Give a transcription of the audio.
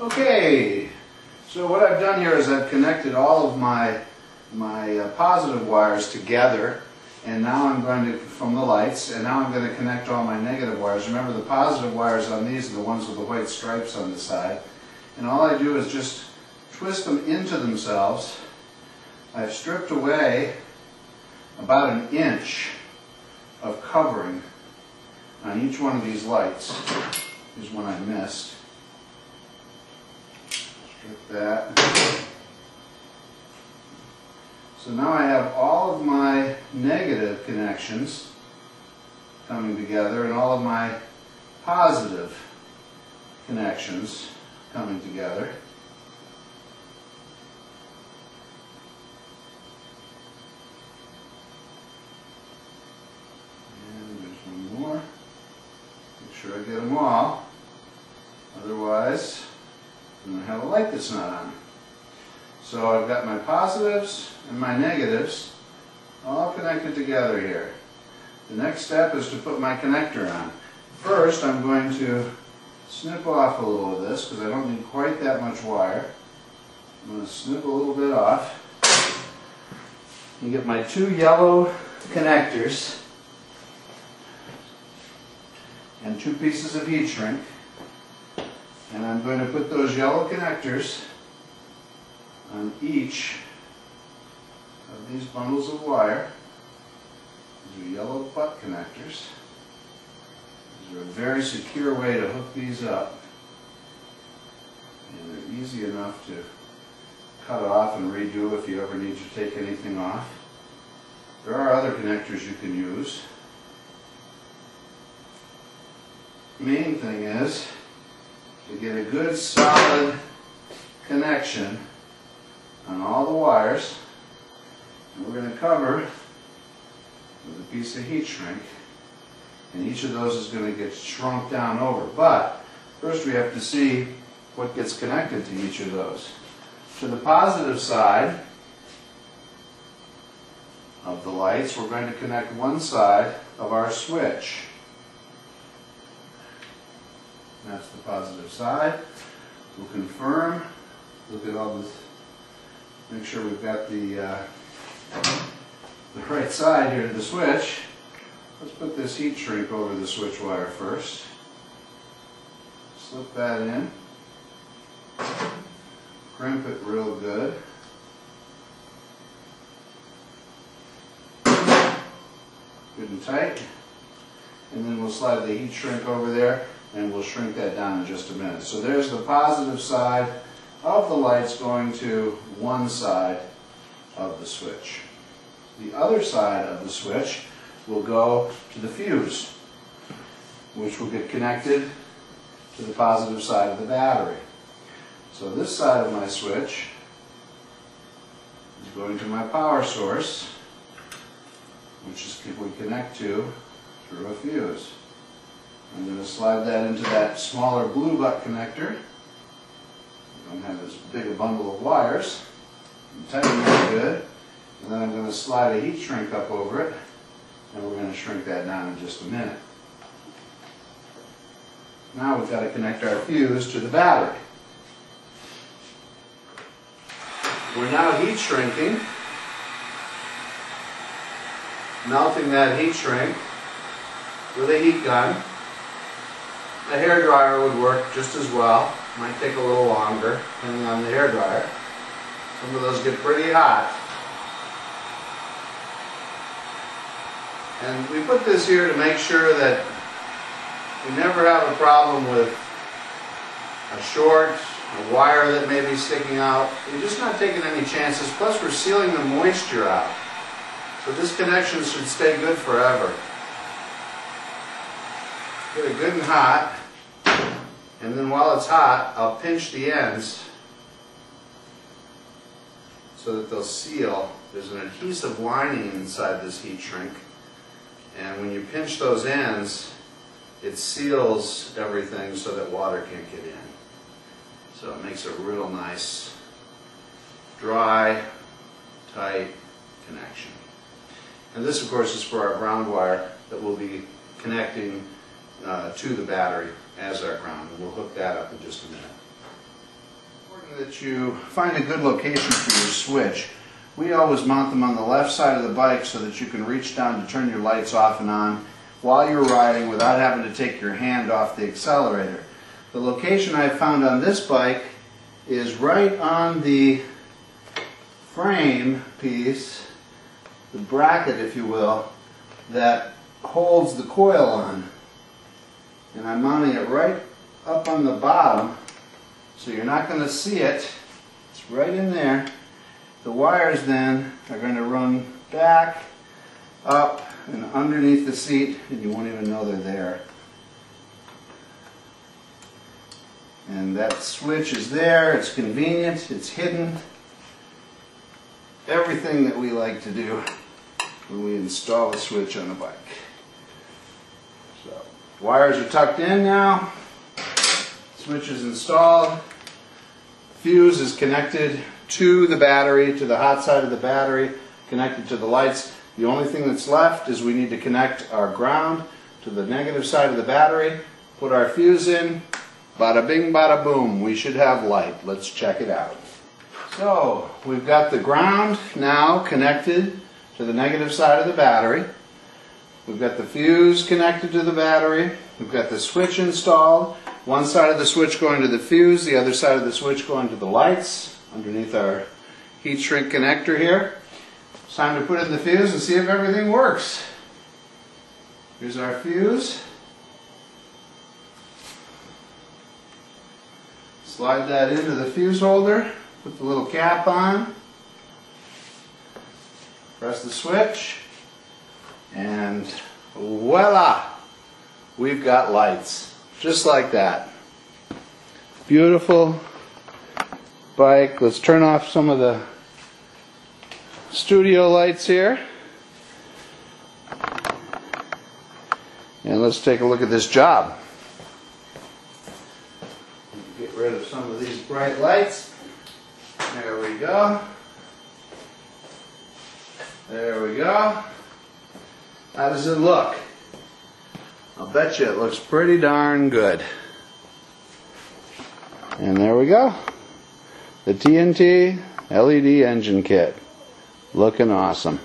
Okay, so what I've done here is I've connected all of my positive wires together, and now I'm going to, from the lights, and now I'm going to connect all my negative wires. Remember, the positive wires on these are the ones with the white stripes on the side, and all I do is just twist them into themselves. I've stripped away about 1 inch of covering on each one of these lights. Here's one I missed. Strip that. So now I have all of my negative connections coming together and all of my positive connections coming together. And there's one more. Make sure I get them all. Otherwise, I'm going to have a light that's not on. So I've got my positives and my negatives all connected together here. The next step is to put my connector on. First, I'm going to snip off a little of this because I don't need quite that much wire. I'm going to snip a little bit off. You get my 2 yellow connectors and 2 pieces of heat shrink. And I'm going to put those yellow connectors on each of these bundles of wire. These are yellow butt connectors. These are a very secure way to hook these up. And they're easy enough to cut off and redo if you ever need to take anything off. There are other connectors you can use. The main thing is to get a good solid connection on all the wires. And we're going to cover with a piece of heat shrink, and each of those is going to get shrunk down over. But first we have to see what gets connected to each of those. To the positive side of the lights, we're going to connect one side of our switch. That's the positive side. We'll confirm, look at all this, make sure we've got the right side here to the switch. Let's put this heat shrink over the switch wire first. Slip that in. Crimp it real good. Good and tight. And then we'll slide the heat shrink over there, and we'll shrink that down in just a minute. So there's the positive side of the lights going to one side of the switch. The other side of the switch will go to the fuse, which will get connected to the positive side of the battery. So this side of my switch is going to my power source, which is we connect to through a fuse. I'm going to slide that into that smaller blue butt connector. I don't have as big a bundle of wires. Tighten that good. And then I'm going to slide a heat shrink up over it, and we're going to shrink that down in just a minute. Now we've got to connect our fuse to the battery. We're now heat shrinking, melting that heat shrink with a heat gun. A hairdryer would work just as well. Might take a little longer, depending on the hairdryer. Some of those get pretty hot. And we put this here to make sure that we never have a problem with a short, a wire that may be sticking out. We're just not taking any chances. Plus, we're sealing the moisture out. So this connection should stay good forever. Get it good and hot. And then while it's hot, I'll pinch the ends so that they'll seal. There's an adhesive lining inside this heat shrink. And when you pinch those ends, it seals everything so that water can't get in. So it makes a real nice, dry, tight connection. And this, of course, is for our ground wire that we'll be connecting to the battery as our ground. And we'll hook that up in just a minute. that you find a good location for your switch. We always mount them on the left side of the bike so that you can reach down to turn your lights off and on while you're riding without having to take your hand off the accelerator. The location I found on this bike is right on the frame piece, the bracket if you will, that holds the coil on. And I'm mounting it right up on the bottom so you're not going to see it. It's right in there. The wires then are going to run back, up, and underneath the seat, and you won't even know they're there. And that switch is there, it's convenient, it's hidden. Everything that we like to do when we install a switch on a bike. So, wires are tucked in now, switch is installed, fuse is connected to the battery, to the hot side of the battery, connected to the lights. The only thing that's left is we need to connect our ground to the negative side of the battery, put our fuse in, bada bing bada boom, we should have light. Let's check it out. So we've got the ground now connected to the negative side of the battery. We've got the fuse connected to the battery. We've got the switch installed. One side of the switch going to the fuse, the other side of the switch going to the lights underneath our heat shrink connector here. It's time to put in the fuse and see if everything works. Here's our fuse. Slide that into the fuse holder, put the little cap on, press the switch, and voila! We've got lights, just like that. Beautiful bike. Let's turn off some of the studio lights here. And let's take a look at this job. Get rid of some of these bright lights. There we go. There we go. How does it look? I'll bet you it looks pretty darn good. And there we go. The TNT LED engine kit. Looking awesome.